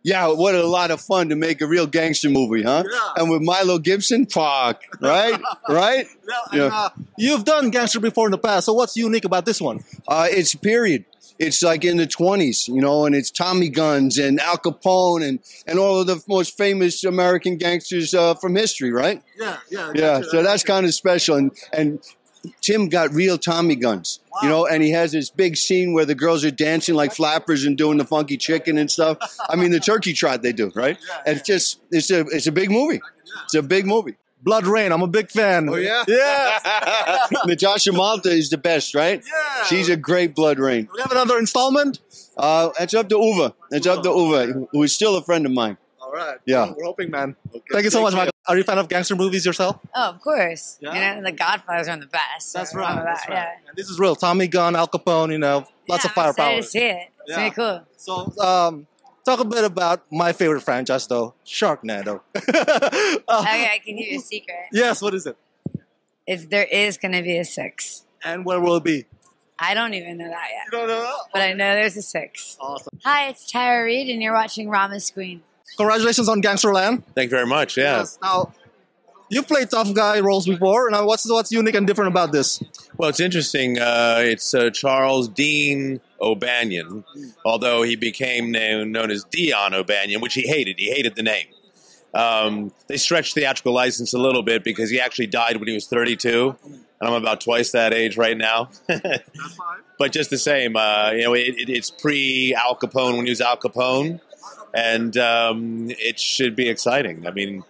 Yeah, what a lot of fun to make a real gangster movie, huh? Yeah. And with Milo Gibson, fuck, right? Right? You've done gangster before in the past, so what's unique about this one? It's period. It's like in the 20s, you know, and it's Tommy guns and Al Capone and all of the most famous American gangsters from history, right? Yeah, so that's kind of special. And Tim got real Tommy guns, you know, and he has this big scene where the girls are dancing like flappers and doing the funky chicken and stuff. I mean, the turkey trot they do, right? And it's a big movie. It's a big movie. Blood Rain, I'm a big fan. Oh, yeah? Yeah. Natasha Malta is the best, right? Yeah. She's a great Blood Rain. We have another installment? It's up to Uwe. It's up to Uwe, who is still a friend of mine. All right. Yeah. We're hoping, man. Okay. Thank you so much, Michael. Are you a fan of gangster movies yourself? Oh, of course. Yeah. You know, the Godfathers are the best. That's I right. remember That's that, right. Yeah. And this is real. Tommy gun, Al Capone, you know, lots of I'm firepower. excited to see it. It's Yeah. really cool. So, talk a bit about my favorite franchise, though, Sharknado. Okay, I can give you a secret. Yes, what is it? There is going to be a 6. And where will it be? I don't even know that yet. You don't know? But I know there's a 6. Awesome. Hi, it's Tara Reid, and you're watching Rama's Queen. Congratulations on Gangster Land. Thank you very much. Yeah. Yes. Now, you've played tough guy roles before. Now, what's unique and different about this? Well, it's interesting. It's Charles Dean O'Banion, although he became known as Dion O'Banion, which he hated. He hated the name. They stretched the theatrical license a little bit because he actually died when he was 32, and I'm about twice that age right now. That's fine. But just the same, it's pre-Al Capone when he was Al Capone, and it should be exciting. I mean,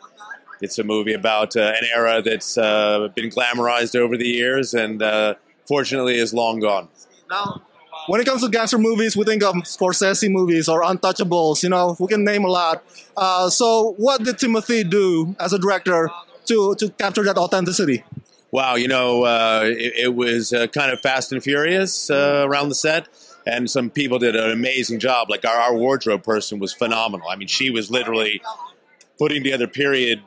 it's a movie about an era that's been glamorized over the years and fortunately is long gone. Now, when it comes to gangster movies, we think of Scorsese movies or Untouchables. You know, we can name a lot. So what did Timothy do as a director to capture that authenticity? Wow, it was kind of fast and furious around the set. And some people did an amazing job. Like our wardrobe person was phenomenal. I mean, she was literally putting together period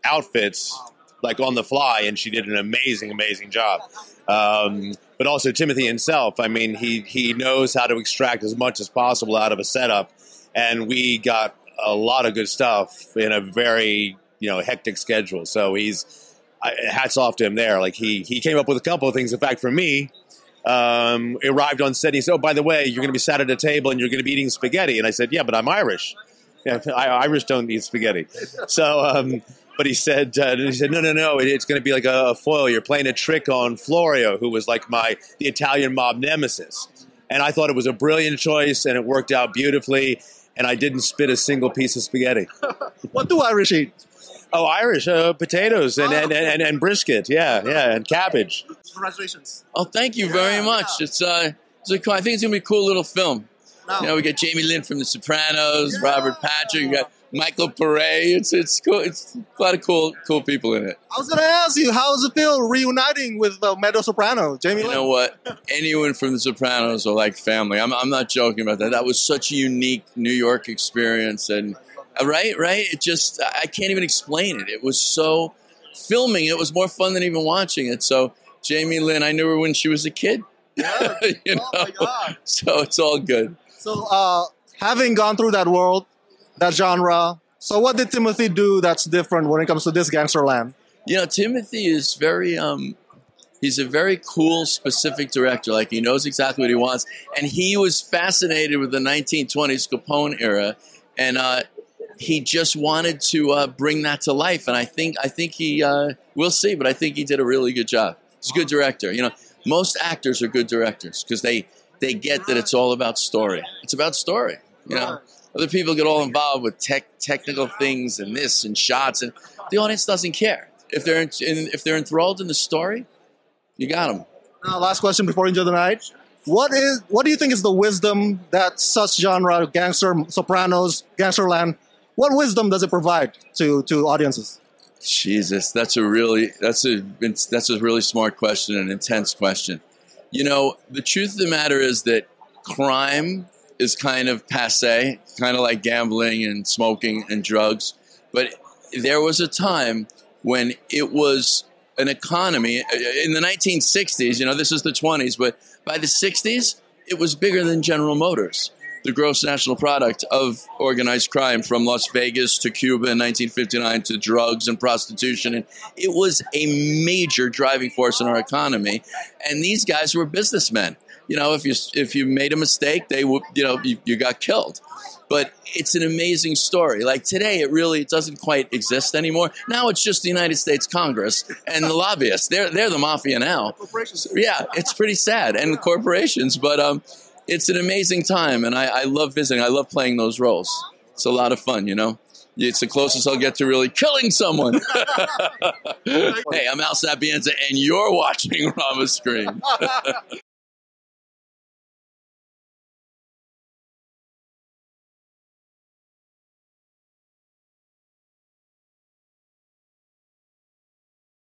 outfits like on the fly, and she did an amazing job. But also Timothy himself, I mean, he knows how to extract as much as possible out of a setup, and we got a lot of good stuff in a very hectic schedule. So hats off to him there. Like he came up with a couple of things. In fact, for me, arrived on set. He said, "Oh, by the way, you're going to be sat at a table and you're going to be eating spaghetti." And I said, "Yeah, but I'm Irish. Yeah, Irish don't eat spaghetti." So, but he said, "No, it's going to be like a foil. You're playing a trick on Florio, who was like the Italian mob nemesis." And I thought it was a brilliant choice, and it worked out beautifully. And I didn't spit a single piece of spaghetti. What do Irish eat? Oh, Irish potatoes and brisket, yeah, and cabbage. Congratulations! Oh, thank you very much. I think it's gonna be a cool little film. No. We got Jamie Lynn from The Sopranos, Robert Patrick, you got Michael Paré. It's cool. It's a lot of cool people in it. I was going to ask you, how does it feel reuniting with Meadow Soprano, Jamie Lynn? You know what? Anyone from The Sopranos are like family. I'm not joking about that. That was such a unique New York experience, and right. It just I can't even explain it. It was so filming. It was more fun than even watching it. So Jamie Lynn, I knew her when she was a kid. Yeah. My God. So it's all good. So, having gone through that world, that genre, so what did Timothy do that's different when it comes to this Gangster Land? Timothy is very, he's a very cool, specific director. Like, he knows exactly what he wants. And he was fascinated with the 1920s Capone era. And he just wanted to bring that to life. And I think he, we'll see, but I think he did a really good job. He's a good director. Most actors are good directors because they get that it's all about story. It's about story. Other people get all involved with technical things and this and shots, and the audience doesn't care. If they're enthralled in the story, you got them. Last question before we enjoy the night. What do you think is the wisdom that such genre, gangster, Sopranos, Gangster Land, what wisdom does it provide to audiences? Jesus, that's a really smart question, an intense question. The truth of the matter is that crime is kind of passé, kind of like gambling and smoking and drugs. But there was a time when it was an economy. In the 1960s, this is the 20s, but by the 60s, it was bigger than General Motors. the gross national product of organized crime from Las Vegas to Cuba in 1959 to drugs and prostitution. And it was a major driving force in our economy. And these guys were businessmen. You know, if you made a mistake, they would, you know, you got killed. But it's an amazing story. Like today, it doesn't quite exist anymore. Now it's just the United States Congress and the lobbyists. They're the mafia now. Yeah, it's pretty sad. And the corporations, but it's an amazing time. And I love visiting. I love playing those roles. It's a lot of fun, you know. It's the closest I'll get to really killing someone. Hey, I'm Al Sapienza, and you're watching Rama Scream.